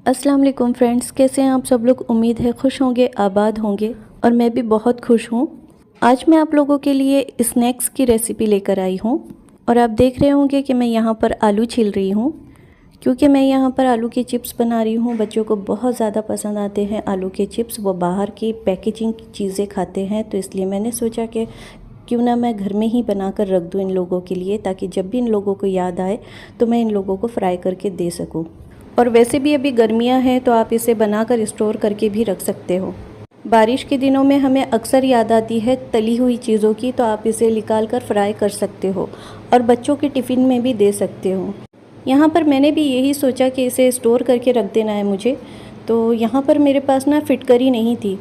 अस्सलाम वालेकुम फ्रेंड्स, कैसे हैं आप सब लोग। उम्मीद है खुश होंगे, आबाद होंगे और मैं भी बहुत खुश हूँ। आज मैं आप लोगों के लिए स्नैक्स की रेसिपी लेकर आई हूँ और आप देख रहे होंगे कि मैं यहाँ पर आलू छील रही हूँ, क्योंकि मैं यहाँ पर आलू के चिप्स बना रही हूँ। बच्चों को बहुत ज़्यादा पसंद आते हैं आलू के चिप्स। वो बाहर की पैकेजिंग चीज़ें खाते हैं, तो इसलिए मैंने सोचा कि क्यों ना मैं घर में ही बना कर रख दूँ इन लोगों के लिए, ताकि जब भी इन लोगों को याद आए तो मैं इन लोगों को फ्राई करके दे सकूँ। और वैसे भी अभी गर्मियाँ हैं तो आप इसे बनाकर स्टोर करके भी रख सकते हो। बारिश के दिनों में हमें अक्सर याद आती है तली हुई चीज़ों की, तो आप इसे निकाल कर फ्राई कर सकते हो और बच्चों के टिफ़िन में भी दे सकते हो। यहाँ पर मैंने भी यही सोचा कि इसे स्टोर करके रख देना है मुझे। तो यहाँ पर मेरे पास ना फिटकरी नहीं थी,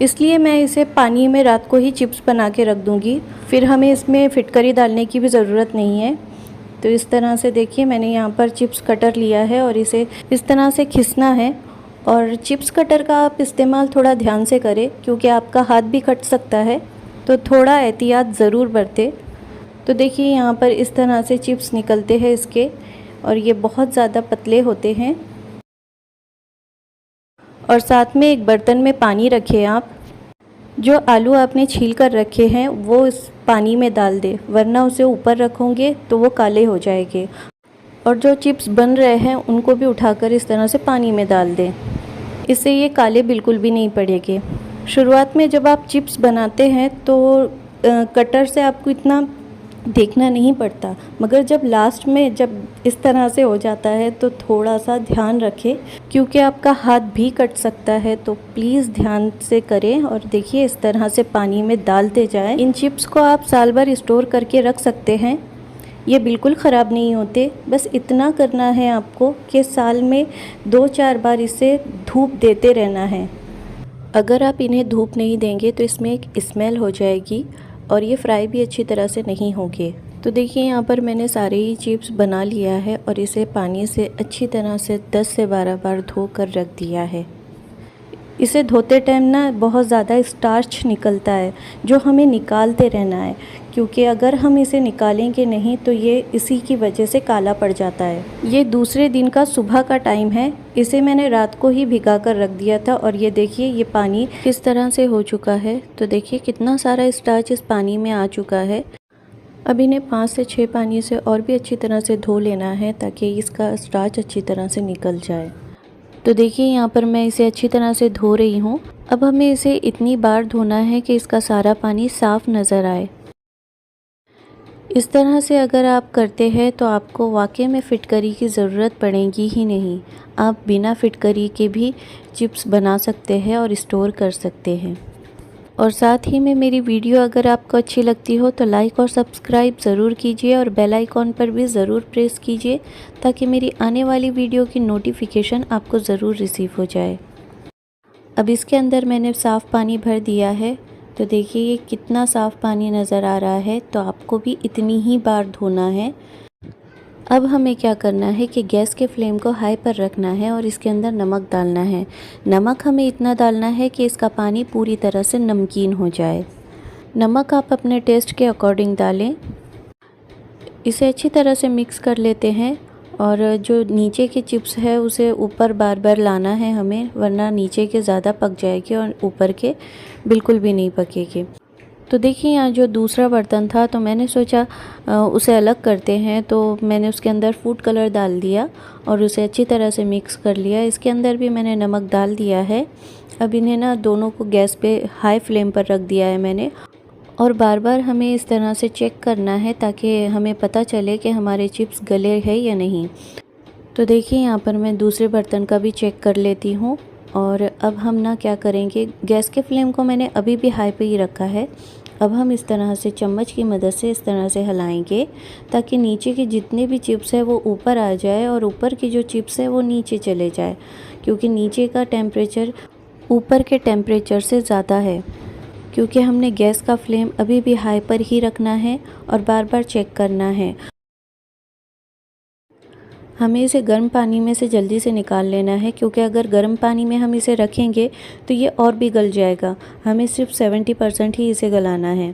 इसलिए मैं इसे पानी में रात को ही चिप्स बना के रख दूँगी, फिर हमें इसमें फिटकरी डालने की भी ज़रूरत नहीं है। तो इस तरह से देखिए, मैंने यहाँ पर चिप्स कटर लिया है और इसे इस तरह से खिसना है। और चिप्स कटर का आप इस्तेमाल थोड़ा ध्यान से करें, क्योंकि आपका हाथ भी कट सकता है, तो थोड़ा एहतियात ज़रूर बरतें। तो देखिए यहाँ पर इस तरह से चिप्स निकलते हैं इसके, और ये बहुत ज़्यादा पतले होते हैं। और साथ में एक बर्तन में पानी रखें आप। जो आलू आपने छील कर रखे हैं वो इस पानी में डाल दें, वरना उसे ऊपर रखोगे तो वो काले हो जाएंगे। और जो चिप्स बन रहे हैं उनको भी उठाकर इस तरह से पानी में डाल दें, इससे ये काले बिल्कुल भी नहीं पड़ेंगे। शुरुआत में जब आप चिप्स बनाते हैं तो कटर से आपको इतना देखना नहीं पड़ता, मगर जब लास्ट में जब इस तरह से हो जाता है तो थोड़ा सा ध्यान रखें, क्योंकि आपका हाथ भी कट सकता है। तो प्लीज़ ध्यान से करें और देखिए इस तरह से पानी में डालते जाएं। इन चिप्स को आप साल भर स्टोर करके रख सकते हैं, ये बिल्कुल ख़राब नहीं होते। बस इतना करना है आपको कि साल में 2-4 बार इसे धूप देते रहना है। अगर आप इन्हें धूप नहीं देंगे तो इसमें एक स्मेल हो जाएगी और ये फ्राई भी अच्छी तरह से नहीं होंगे। तो देखिए यहाँ पर मैंने सारे ही चिप्स बना लिया है और इसे पानी से अच्छी तरह से 10 से 12 बार धो कर रख दिया है। इसे धोते टाइम ना बहुत ज़्यादा स्टार्च निकलता है, जो हमें निकालते रहना है, क्योंकि अगर हम इसे निकालेंगे नहीं तो ये इसी की वजह से काला पड़ जाता है। ये दूसरे दिन का सुबह का टाइम है, इसे मैंने रात को ही भिगा कर रख दिया था और ये देखिए ये पानी किस तरह से हो चुका है। तो देखिए कितना सारा स्टार्च इस पानी में आ चुका है। अब इन्हें 5 से 6 पानी से और भी अच्छी तरह से धो लेना है, ताकि इसका स्टार्च अच्छी तरह से निकल जाए। तो देखिए यहाँ पर मैं इसे अच्छी तरह से धो रही हूँ। अब हमें इसे इतनी बार धोना है कि इसका सारा पानी साफ़ नज़र आए। इस तरह से अगर आप करते हैं तो आपको वाकई में फिटकरी की ज़रूरत पड़ेगी ही नहीं। आप बिना फिटकरी के भी चिप्स बना सकते हैं और स्टोर कर सकते हैं। और साथ ही में मेरी वीडियो अगर आपको अच्छी लगती हो तो लाइक और सब्सक्राइब ज़रूर कीजिए और बेल आइकॉन पर भी ज़रूर प्रेस कीजिए, ताकि मेरी आने वाली वीडियो की नोटिफिकेशन आपको ज़रूर रिसीव हो जाए। अब इसके अंदर मैंने साफ़ पानी भर दिया है। तो देखिए ये कितना साफ़ पानी नज़र आ रहा है, तो आपको भी इतनी ही बार धोना है। अब हमें क्या करना है कि गैस के फ्लेम को हाई पर रखना है और इसके अंदर नमक डालना है। नमक हमें इतना डालना है कि इसका पानी पूरी तरह से नमकीन हो जाए। नमक आप अपने टेस्ट के अकॉर्डिंग डालें। इसे अच्छी तरह से मिक्स कर लेते हैं और जो नीचे के चिप्स है उसे ऊपर बार बार लाना है हमें, वरना नीचे के ज़्यादा पक जाएगी और ऊपर के बिल्कुल भी नहीं पकेगी। तो देखिए यहाँ जो दूसरा बर्तन था तो मैंने सोचा उसे अलग करते हैं, तो मैंने उसके अंदर फूड कलर डाल दिया और उसे अच्छी तरह से मिक्स कर लिया। इसके अंदर भी मैंने नमक डाल दिया है। अब इन्हें ना दोनों को गैस पे हाई फ्लेम पर रख दिया है मैंने, और बार बार हमें इस तरह से चेक करना है ताकि हमें पता चले कि हमारे चिप्स गले हैं या नहीं। तो देखिए यहाँ पर मैं दूसरे बर्तन का भी चेक कर लेती हूँ। और अब हम ना क्या करेंगे, गैस के फ्लेम को मैंने अभी भी हाई पे ही रखा है। अब हम इस तरह से चम्मच की मदद से इस तरह से हिलाएंगे, ताकि नीचे के जितने भी चिप्स है वो ऊपर आ जाए और ऊपर की जो चिप्स है वो नीचे चले जाए, क्योंकि नीचे का टेम्परेचर ऊपर के टेम्परेचर से ज़्यादा है। क्योंकि हमने गैस का फ्लेम अभी भी हाई पर ही रखना है और बार बार चेक करना है। हमें इसे गर्म पानी में से जल्दी से निकाल लेना है, क्योंकि अगर गर्म पानी में हम इसे रखेंगे तो ये और भी गल जाएगा। हमें सिर्फ 70% ही इसे गलाना है।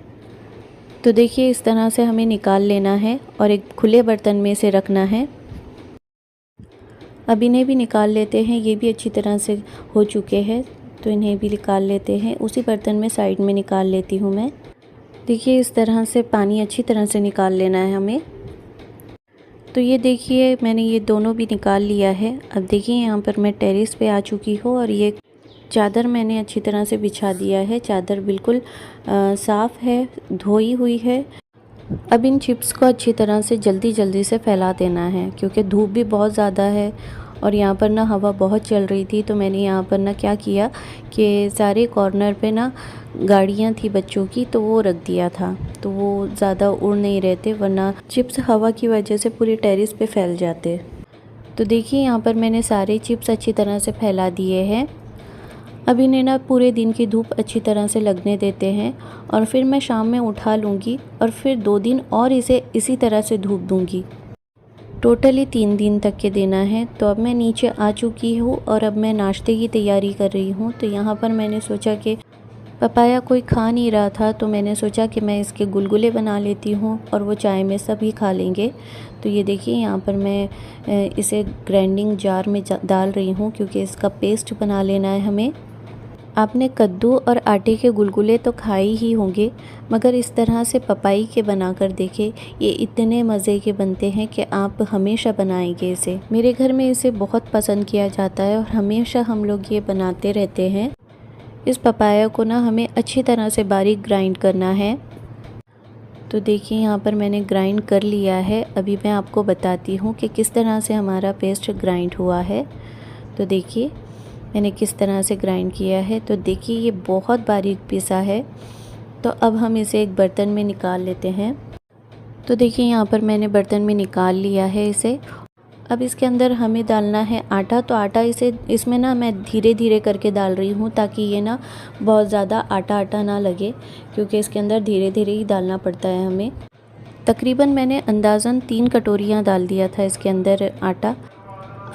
तो देखिए इस तरह से हमें निकाल लेना है और एक खुले बर्तन में इसे रखना है। अब इन्हें भी निकाल लेते हैं, ये भी अच्छी तरह से हो चुके हैं, तो इन्हें भी निकाल लेते हैं। उसी बर्तन में साइड में निकाल लेती हूँ मैं। देखिए इस तरह से पानी अच्छी तरह से निकाल लेना है हमें। तो ये देखिए मैंने ये दोनों भी निकाल लिया है। अब देखिए यहाँ पर मैं टेरेस पे आ चुकी हूँ और ये चादर मैंने अच्छी तरह से बिछा दिया है। चादर बिल्कुल साफ़ है, धोई हुई है। अब इन चिप्स को अच्छी तरह से जल्दी से फैला देना है, क्योंकि धूप भी बहुत ज़्यादा है और यहाँ पर ना हवा बहुत चल रही थी। तो मैंने यहाँ पर ना क्या किया कि सारे कॉर्नर पे ना गाड़ियाँ थी बच्चों की, तो वो रख दिया था, तो वो ज़्यादा उड़ नहीं रहे थे, वरना चिप्स हवा की वजह से पूरी टेरेस पे फैल जाते। तो देखिए यहाँ पर मैंने सारे चिप्स अच्छी तरह से फैला दिए हैं। अब इन्हें ना पूरे दिन की धूप अच्छी तरह से लगने देते हैं और फिर मैं शाम में उठा लूँगी और फिर 2 दिन और इसे इसी तरह से धूप दूँगी। टोटली 3 दिन तक के देना है। तो अब मैं नीचे आ चुकी हूँ और अब मैं नाश्ते की तैयारी कर रही हूँ। तो यहाँ पर मैंने सोचा कि पपाया कोई खा नहीं रहा था, तो मैंने सोचा कि मैं इसके गुलगुले बना लेती हूँ और वो चाय में सभी खा लेंगे। तो ये देखिए यहाँ पर मैं इसे ग्राइंडिंग जार में डाल रही हूँ, क्योंकि इसका पेस्ट बना लेना है हमें। आपने कद्दू और आटे के गुलगुले तो खाए ही होंगे, मगर इस तरह से पपाई के बनाकर देखें, ये इतने मज़े के बनते हैं कि आप हमेशा बनाएंगे इसे। मेरे घर में इसे बहुत पसंद किया जाता है और हमेशा हम लोग ये बनाते रहते हैं। इस पपाया को ना हमें अच्छी तरह से बारीक ग्राइंड करना है। तो देखिए यहाँ पर मैंने ग्राइंड कर लिया है। अभी मैं आपको बताती हूँ कि किस तरह से हमारा पेस्ट ग्राइंड हुआ है। तो देखिए मैंने किस तरह से ग्राइंड किया है। तो देखिए ये बहुत बारीक पिसा है। तो अब हम इसे एक बर्तन में निकाल लेते हैं। तो देखिए यहाँ पर मैंने बर्तन में निकाल लिया है इसे। अब इसके अंदर हमें डालना है आटा। तो आटा इसमें ना मैं धीरे धीरे करके डाल रही हूँ, ताकि ये ना बहुत ज़्यादा आटा आटा ना लगे, क्योंकि इसके अंदर धीरे धीरे ही डालना पड़ता है हमें। तकरीबन मैंने अंदाज़न 3 कटोरियाँ डाल दिया था इसके अंदर आटा।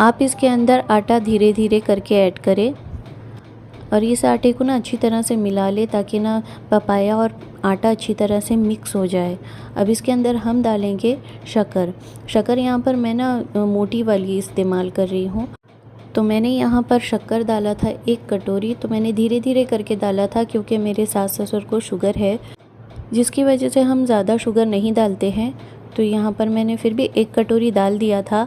आप इसके अंदर आटा धीरे धीरे करके ऐड करें और इस आटे को ना अच्छी तरह से मिला ले, ताकि ना पपाया और आटा अच्छी तरह से मिक्स हो जाए। अब इसके अंदर हम डालेंगे शक्कर यहाँ पर मैं ना मोटी वाली इस्तेमाल कर रही हूँ। तो मैंने यहाँ पर शक्कर डाला था 1 कटोरी। तो मैंने धीरे धीरे करके डाला था, क्योंकि मेरे सास ससुर को शुगर है, जिसकी वजह से हम ज़्यादा शुगर नहीं डालते हैं। तो यहाँ पर मैंने फिर भी 1 कटोरी डाल दिया था।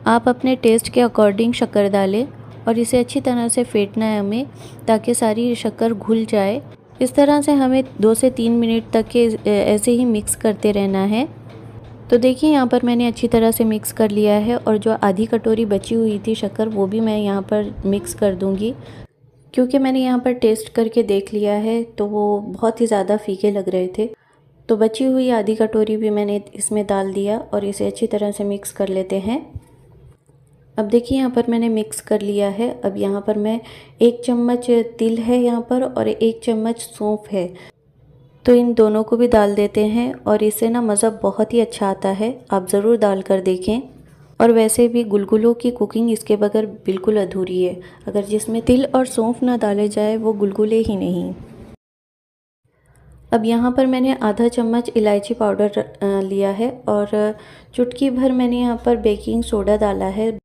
आप अपने टेस्ट के अकॉर्डिंग शक्कर डालें और इसे अच्छी तरह से फेंटना है हमें, ताकि सारी शक्कर घुल जाए। इस तरह से हमें 2 से 3 मिनट तक के ऐसे ही मिक्स करते रहना है। तो देखिए यहाँ पर मैंने अच्छी तरह से मिक्स कर लिया है और जो आधी कटोरी बची हुई थी शक्कर, वो भी मैं यहाँ पर मिक्स कर दूँगी, क्योंकि मैंने यहाँ पर टेस्ट करके देख लिया है तो वो बहुत ही ज़्यादा फीके लग रहे थे। तो बची हुई आधी कटोरी भी मैंने इसमें डाल दिया और इसे अच्छी तरह से मिक्स कर लेते हैं। अब देखिए यहाँ पर मैंने मिक्स कर लिया है। अब यहाँ पर मैं 1 चम्मच तिल है यहाँ पर और 1 चम्मच सौंफ है, तो इन दोनों को भी डाल देते हैं और इससे ना मज़ा बहुत ही अच्छा आता है। आप ज़रूर डाल कर देखें। और वैसे भी गुलगुलों की कुकिंग इसके बगैर बिल्कुल अधूरी है। अगर जिसमें तिल और सौंफ ना डाले जाए वो गुलगुले ही नहीं। अब यहाँ पर मैंने आधा चम्मच इलायची पाउडर लिया है और चुटकी भर मैंने यहाँ पर बेकिंग सोडा डाला है।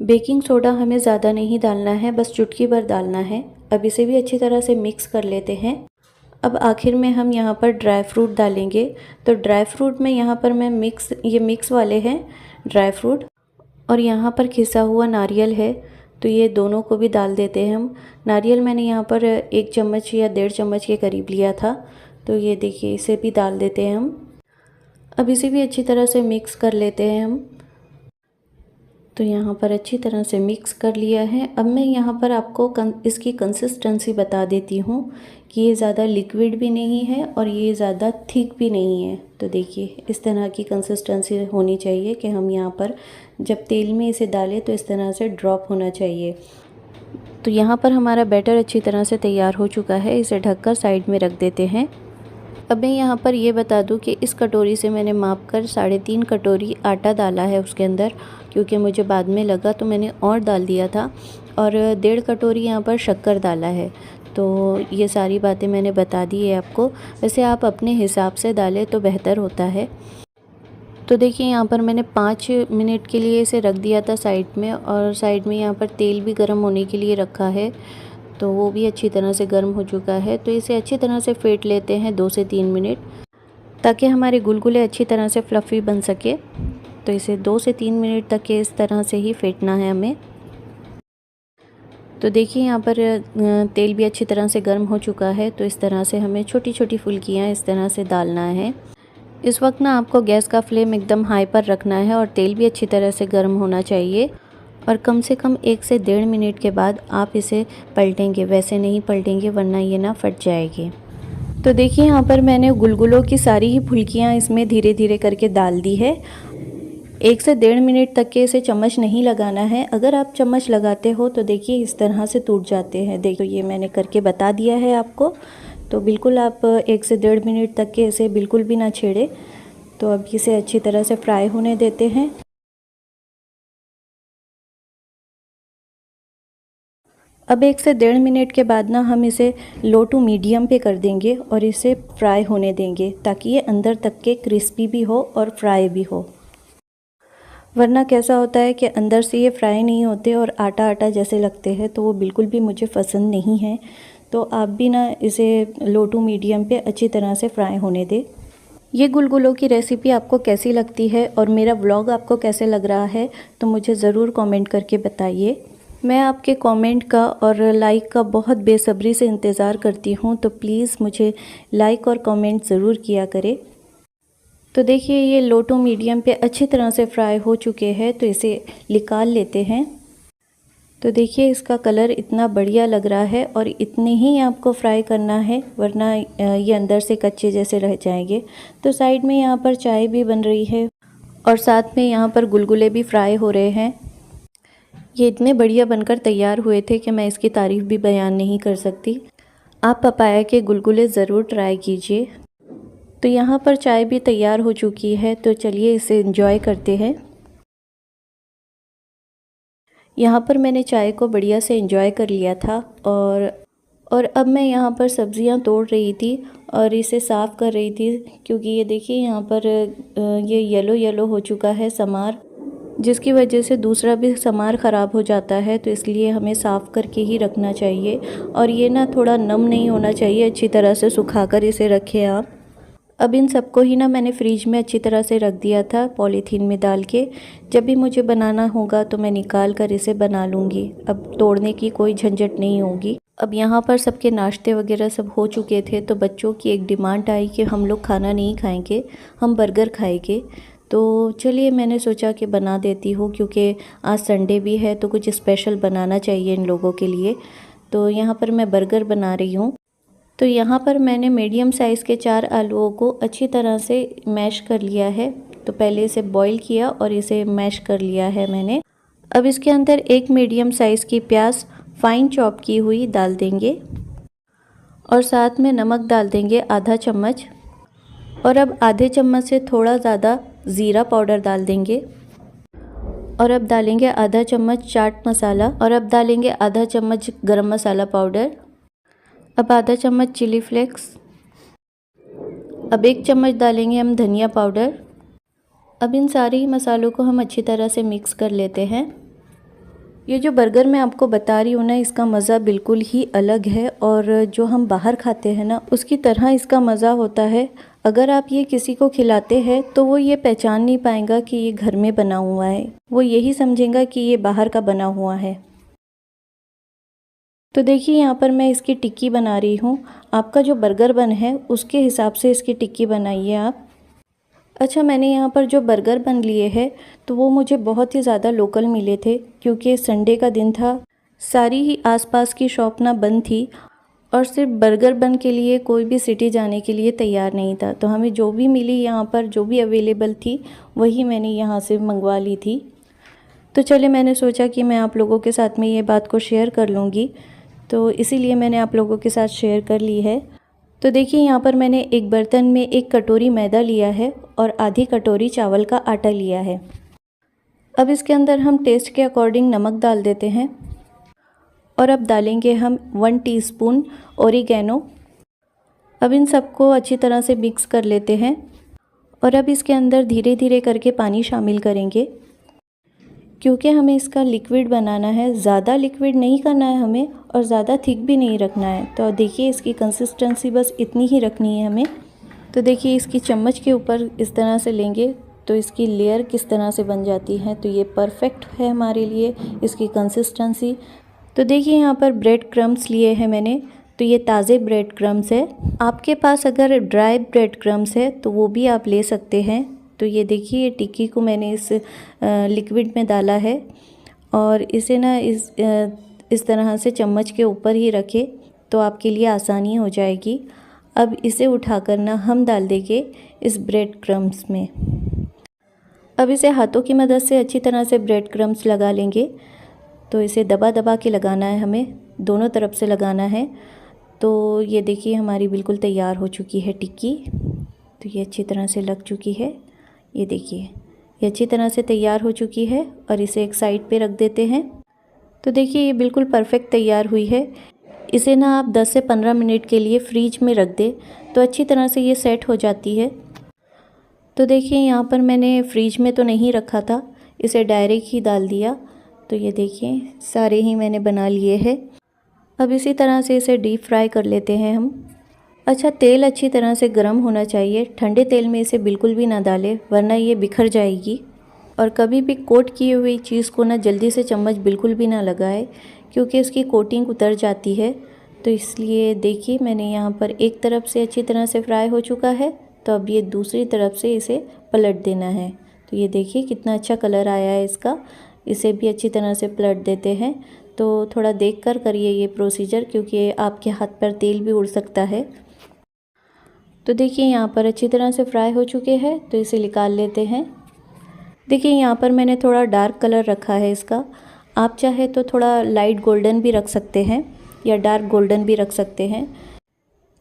बेकिंग सोडा हमें ज़्यादा नहीं डालना है, बस चुटकी भर डालना है। अब इसे भी अच्छी तरह से मिक्स कर लेते हैं। अब आखिर में हम यहाँ पर ड्राई फ्रूट डालेंगे। तो ड्राई फ्रूट में यहाँ पर मैं मिक्स वाले हैं ड्राई फ्रूट, और यहाँ पर घिसा हुआ नारियल है, तो ये दोनों को भी डाल देते हैं हम। नारियल मैंने यहाँ पर 1 चम्मच या 1.5 चम्मच के करीब लिया था। तो ये देखिए इसे भी डाल देते हैं हम। अब इसे भी अच्छी तरह से मिक्स कर लेते हैं हम। तो यहाँ पर अच्छी तरह से मिक्स कर लिया है। अब मैं यहाँ पर आपको इसकी कंसिस्टेंसी बता देती हूँ कि ये ज़्यादा लिक्विड भी नहीं है और ये ज़्यादा थिक भी नहीं है। तो देखिए इस तरह की कंसिस्टेंसी होनी चाहिए कि हम यहाँ पर जब तेल में इसे डालें तो इस तरह से ड्रॉप होना चाहिए। तो यहाँ पर हमारा बैटर अच्छी तरह से तैयार हो चुका है। इसे ढककर साइड में रख देते हैं। अब मैं यहाँ पर ये बता दूँ कि इस कटोरी से मैंने माप कर 3.5 कटोरी आटा डाला है उसके अंदर, क्योंकि मुझे बाद में लगा तो मैंने और डाल दिया था। और 1.5 कटोरी यहाँ पर शक्कर डाला है। तो ये सारी बातें मैंने बता दी है आपको। वैसे आप अपने हिसाब से डालें तो बेहतर होता है। तो देखिए यहाँ पर मैंने 5 मिनट के लिए इसे रख दिया था साइड में, और साइड में यहाँ पर तेल भी गर्म होने के लिए रखा है, तो वो भी अच्छी तरह से गर्म हो चुका है। तो इसे अच्छी तरह से फेंट लेते हैं 2 से 3 मिनट, ताकि हमारे गुलगुले अच्छी तरह से फ्लफ़ी बन सके। तो इसे 2 से 3 मिनट तक के इस तरह से ही फेंटना है हमें। तो देखिए यहाँ पर तेल भी अच्छी तरह से गर्म हो चुका है। तो इस तरह से हमें छोटी छोटी फुल्कियाँ इस तरह से डालना है। इस वक्त ना आपको गैस का फ्लेम एकदम हाई पर रखना है, और तेल भी अच्छी तरह से गर्म होना चाहिए। और कम से कम 1 से 1.5 मिनट के बाद आप इसे पलटेंगे, वैसे नहीं पलटेंगे वरना ये ना फट जाएगी। तो देखिए यहाँ पर मैंने गुलगुलों की सारी ही फुल्कियाँ इसमें धीरे धीरे करके डाल दी है। 1 से 1.5 मिनट तक के इसे चम्मच नहीं लगाना है। अगर आप चम्मच लगाते हो तो देखिए इस तरह से टूट जाते हैं। देखो ये मैंने करके बता दिया है आपको। तो बिल्कुल आप 1 से 1.5 मिनट तक के इसे बिल्कुल भी ना छेड़े। तो अब इसे अच्छी तरह से फ्राई होने देते हैं। अब 1 से 1.5 मिनट के बाद ना हम इसे लो टू मीडियम पे कर देंगे और इसे फ्राई होने देंगे, ताकि ये अंदर तक के क्रिस्पी भी हो और फ्राई भी हो। वरना कैसा होता है कि अंदर से ये फ्राई नहीं होते और आटा आटा जैसे लगते हैं, तो वो बिल्कुल भी मुझे पसंद नहीं है। तो आप भी ना इसे लो टू मीडियम पे अच्छी तरह से फ्राई होने दें। ये गुलगुलों की रेसिपी आपको कैसी लगती है और मेरा व्लॉग आपको कैसे लग रहा है, तो मुझे ज़रूर कमेंट करके बताइए। मैं आपके कमेंट का और लाइक का बहुत बेसब्री से इंतज़ार करती हूँ, तो प्लीज़ मुझे लाइक और कमेंट ज़रूर किया करें। तो देखिए ये लो टू मीडियम पे अच्छी तरह से फ्राई हो चुके हैं, तो इसे निकाल लेते हैं। तो देखिए इसका कलर इतना बढ़िया लग रहा है, और इतने ही आपको फ्राई करना है, वरना ये अंदर से कच्चे जैसे रह जाएंगे। तो साइड में यहाँ पर चाय भी बन रही है, और साथ में यहाँ पर गुलगुले भी फ्राई हो रहे हैं। ये इतने बढ़िया बनकर तैयार हुए थे कि मैं इसकी तारीफ़ भी बयान नहीं कर सकती। आप पपाया के गुलगुले ज़रूर ट्राई कीजिए। तो यहाँ पर चाय भी तैयार हो चुकी है, तो चलिए इसे एंजॉय करते हैं। यहाँ पर मैंने चाय को बढ़िया से एंजॉय कर लिया था, और अब मैं यहाँ पर सब्ज़ियाँ तोड़ रही थी और इसे साफ़ कर रही थी, क्योंकि ये देखिए यहाँ पर ये येलो येलो हो चुका है समार, जिसकी वजह से दूसरा भी समार ख़राब हो जाता है। तो इसलिए हमें साफ़ करके ही रखना चाहिए, और ये ना थोड़ा नम नहीं होना चाहिए, अच्छी तरह से सुखाकर इसे रखें आप। अब इन सबको ही ना मैंने फ्रिज में अच्छी तरह से रख दिया था पॉलीथीन में डाल के। जब भी मुझे बनाना होगा तो मैं निकाल कर इसे बना लूँगी। अब तोड़ने की कोई झंझट नहीं होगी। अब यहाँ पर सबके नाश्ते वगैरह सब हो चुके थे, तो बच्चों की एक डिमांड आई कि हम लोग खाना नहीं खाएंगे, हम बर्गर खाएंगे। तो चलिए मैंने सोचा कि बना देती हूँ, क्योंकि आज संडे भी है तो कुछ स्पेशल बनाना चाहिए इन लोगों के लिए। तो यहाँ पर मैं बर्गर बना रही हूँ। तो यहाँ पर मैंने मीडियम साइज़ के 4 आलूओं को अच्छी तरह से मैश कर लिया है। तो पहले इसे बॉईल किया और इसे मैश कर लिया है मैंने। अब इसके अंदर एक मीडियम साइज़ की प्याज फाइन चॉप की हुई डाल देंगे, और साथ में नमक डाल देंगे आधा चम्मच। और अब आधे चम्मच से थोड़ा ज़्यादा ज़ीरा पाउडर डाल देंगे, और अब डालेंगे आधा चम्मच चाट मसाला, और अब डालेंगे आधा चम्मच गरम मसाला पाउडर, अब आधा चम्मच चिली फ्लेक्स, अब 1 चम्मच डालेंगे हम धनिया पाउडर। अब इन सारे ही मसालों को हम अच्छी तरह से मिक्स कर लेते हैं। ये जो बर्गर मैं आपको बता रही हूँ ना, इसका मज़ा बिल्कुल ही अलग है, और जो हम बाहर खाते हैं ना उसकी तरह इसका मज़ा होता है। अगर आप ये किसी को खिलाते हैं तो वो ये पहचान नहीं पाएगा कि ये घर में बना हुआ है, वो यही समझेगा कि ये बाहर का बना हुआ है। तो देखिए यहाँ पर मैं इसकी टिक्की बना रही हूँ। आपका जो बर्गर बन है उसके हिसाब से इसकी टिक्की बनाइए आप। अच्छा, मैंने यहाँ पर जो बर्गर बन लिए हैं तो वो मुझे बहुत ही ज़्यादा लोकल मिले थे, क्योंकि संडे का दिन था। सारी ही आसपास की शॉप ना बंद थी, और सिर्फ बर्गर बन के लिए कोई भी सिटी जाने के लिए तैयार नहीं था। तो हमें जो भी मिली यहाँ पर, जो भी अवेलेबल थी, वही मैंने यहाँ से मंगवा ली थी। तो चलिए मैंने सोचा कि मैं आप लोगों के साथ में ये बात को शेयर कर लूँगी, तो इसीलिए मैंने आप लोगों के साथ शेयर कर ली है। तो देखिए यहाँ पर मैंने एक बर्तन में 1 कटोरी मैदा लिया है और आधी कटोरी चावल का आटा लिया है। अब इसके अंदर हम टेस्ट के अकॉर्डिंग नमक डाल देते हैं, और अब डालेंगे हम 1 टीस्पून ओरिगैनो। अब इन सबको अच्छी तरह से मिक्स कर लेते हैं, और अब इसके अंदर धीरे धीरे करके पानी शामिल करेंगे, क्योंकि हमें इसका लिक्विड बनाना है। ज़्यादा लिक्विड नहीं करना है हमें और ज़्यादा थिक भी नहीं रखना है। तो देखिए इसकी कंसिस्टेंसी बस इतनी ही रखनी है हमें। तो देखिए इसकी चम्मच के ऊपर इस तरह से लेंगे तो इसकी लेयर किस तरह से बन जाती है। तो ये परफेक्ट है हमारे लिए इसकी कंसिस्टेंसी। तो देखिए यहाँ पर ब्रेड क्रम्स लिए हैं मैंने, तो ये ताज़े ब्रेड क्रम्स है। आपके पास अगर ड्राई ब्रेड क्रम्स है तो वो भी आप ले सकते हैं। तो ये देखिए ये टिक्की को मैंने इस लिक्विड में डाला है और इसे ना इस तरह से चम्मच के ऊपर ही रखें तो आपके लिए आसानी हो जाएगी। अब इसे उठाकर ना हम डाल देंगे इस ब्रेड क्रम्स में। अब इसे हाथों की मदद से अच्छी तरह से ब्रेड क्रम्स लगा लेंगे। तो इसे दबा दबा के लगाना है, हमें दोनों तरफ से लगाना है। तो ये देखिए हमारी बिल्कुल तैयार हो चुकी है टिक्की। तो ये अच्छी तरह से लग चुकी है। ये देखिए ये अच्छी तरह से तैयार हो चुकी है और इसे एक साइड पे रख देते हैं। तो देखिए ये बिल्कुल परफेक्ट तैयार हुई है। इसे ना आप 10 से 15 मिनट के लिए फ्रीज में रख दें तो अच्छी तरह से ये सेट हो जाती है। तो देखिए यहाँ पर मैंने फ्रीज में तो नहीं रखा था, इसे डायरेक्ट ही डाल दिया। तो ये देखिए सारे ही मैंने बना लिए हैं। अब इसी तरह से इसे डीप फ्राई कर लेते हैं हम। अच्छा, तेल अच्छी तरह से गर्म होना चाहिए। ठंडे तेल में इसे बिल्कुल भी ना डालें वरना ये बिखर जाएगी। और कभी भी कोट की हुई चीज़ को ना जल्दी से चम्मच बिल्कुल भी ना लगाए, क्योंकि इसकी कोटिंग उतर जाती है। तो इसलिए देखिए मैंने यहाँ पर एक तरफ से अच्छी तरह से फ्राई हो चुका है, तो अब ये दूसरी तरफ से इसे पलट देना है। तो ये देखिए कितना अच्छा कलर आया है इसका। इसे भी अच्छी तरह से पलट देते हैं। तो थोड़ा देख कर करिए ये प्रोसीजर, क्योंकि आपके हाथ पर तेल भी उड़ सकता है। तो देखिए यहाँ पर अच्छी तरह से फ्राई हो चुके हैं, तो इसे निकाल लेते हैं। देखिए यहाँ पर मैंने थोड़ा डार्क कलर रखा है इसका। आप चाहे तो थोड़ा लाइट गोल्डन भी रख सकते हैं या डार्क गोल्डन भी रख सकते हैं,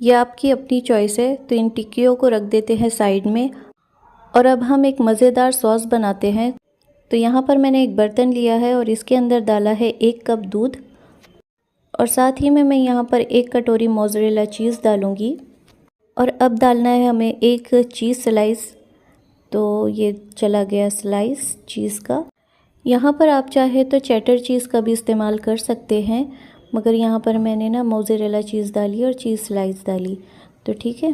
यह आपकी अपनी चॉइस है। तो इन टिक्कियों को रख देते हैं साइड में। और अब हम एक मज़ेदार सॉस बनाते हैं। तो यहाँ पर मैंने एक बर्तन लिया है और इसके अंदर डाला है 1 कप दूध और साथ ही में मैं यहाँ पर 1 कटोरी मोज़रेला चीज़ डालूँगी। और अब डालना है हमें 1 चीज़ स्लाइस। तो ये चला गया स्लाइस चीज़ का। यहाँ पर आप चाहे तो चेडर चीज़ का भी इस्तेमाल कर सकते हैं, मगर यहाँ पर मैंने ना मोज़रेला चीज़ डाली और चीज़ स्लाइस डाली। तो ठीक है,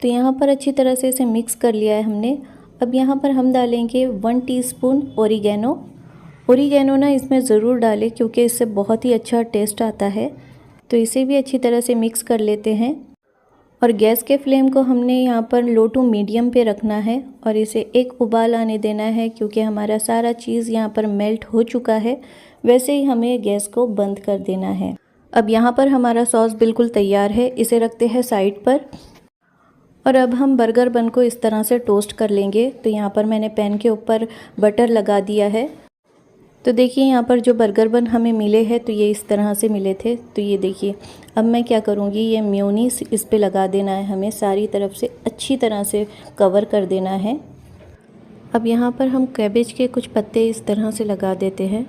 तो यहाँ पर अच्छी तरह से इसे मिक्स कर लिया है हमने। अब यहाँ पर हम डालेंगे 1 टीस्पून ओरिगेनो। ओरिगेनो ना इसमें ज़रूर डालें, क्योंकि इससे बहुत ही अच्छा टेस्ट आता है। तो इसे भी अच्छी तरह से मिक्स कर लेते हैं। और गैस के फ्लेम को हमने यहाँ पर लो टू मीडियम पे रखना है और इसे एक उबाल आने देना है, क्योंकि हमारा सारा चीज़ यहाँ पर मेल्ट हो चुका है। वैसे ही हमें गैस को बंद कर देना है। अब यहाँ पर हमारा सॉस बिल्कुल तैयार है, इसे रखते हैं साइड पर। और अब हम बर्गर बन को इस तरह से टोस्ट कर लेंगे। तो यहाँ पर मैंने पैन के ऊपर बटर लगा दिया है। तो देखिए यहाँ पर जो बर्गर बन हमें मिले हैं तो ये इस तरह से मिले थे। तो ये देखिए अब मैं क्या करूँगी, ये मेयोनीज इस पे लगा देना है, हमें सारी तरफ से अच्छी तरह से कवर कर देना है। अब यहाँ पर हम कैबेज के कुछ पत्ते इस तरह से लगा देते हैं।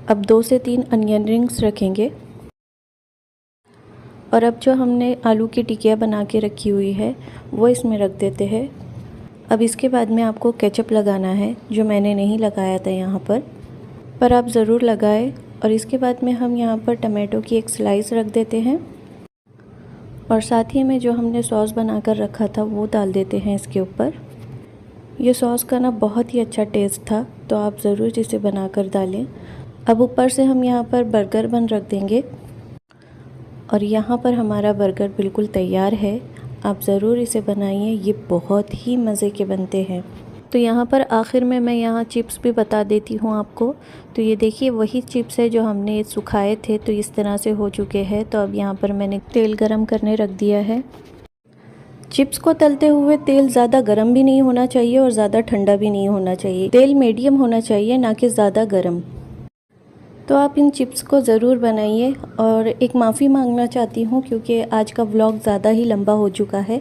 अब 2 से 3 अनियन रिंग्स रखेंगे। और अब जो हमने आलू की टिकिया बना के रखी हुई है वो इसमें रख देते हैं। अब इसके बाद में आपको केचप लगाना है, जो मैंने नहीं लगाया था यहाँ पर आप ज़रूर लगाएं। और इसके बाद में हम यहाँ पर टमाटो की एक स्लाइस रख देते हैं और साथ ही में जो हमने सॉस बनाकर रखा था वो डाल देते हैं इसके ऊपर। ये सॉस का ना बहुत ही अच्छा टेस्ट था, तो आप ज़रूर इसे बनाकर डालें। अब ऊपर से हम यहाँ पर बर्गर बन रख देंगे और यहाँ पर हमारा बर्गर बिल्कुल तैयार है। आप ज़रूर इसे बनाइए, ये बहुत ही मज़े के बनते हैं। तो यहाँ पर आखिर में मैं यहाँ चिप्स भी बता देती हूँ आपको। तो ये देखिए वही चिप्स है जो हमने सुखाए थे, तो इस तरह से हो चुके हैं। तो अब यहाँ पर मैंने तेल गरम करने रख दिया है। चिप्स को तलते हुए तेल ज़्यादा गर्म भी नहीं होना चाहिए और ज़्यादा ठंडा भी नहीं होना चाहिए। तेल मीडियम होना चाहिए, ना कि ज़्यादा गर्म। तो आप इन चिप्स को ज़रूर बनाइए। और एक माफ़ी मांगना चाहती हूँ, क्योंकि आज का व्लॉग ज़्यादा ही लंबा हो चुका है,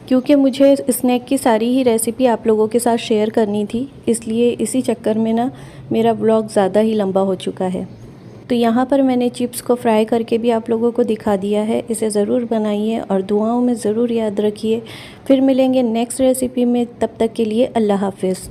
क्योंकि मुझे स्नैक की सारी ही रेसिपी आप लोगों के साथ शेयर करनी थी, इसलिए इसी चक्कर में ना मेरा व्लॉग ज़्यादा ही लंबा हो चुका है। तो यहाँ पर मैंने चिप्स को फ्राई करके भी आप लोगों को दिखा दिया है। इसे ज़रूर बनाइए और दुआओं में ज़रूर याद रखिए। फिर मिलेंगे नेक्स्ट रेसिपी में, तब तक के लिए अल्लाह हाफ़िज़।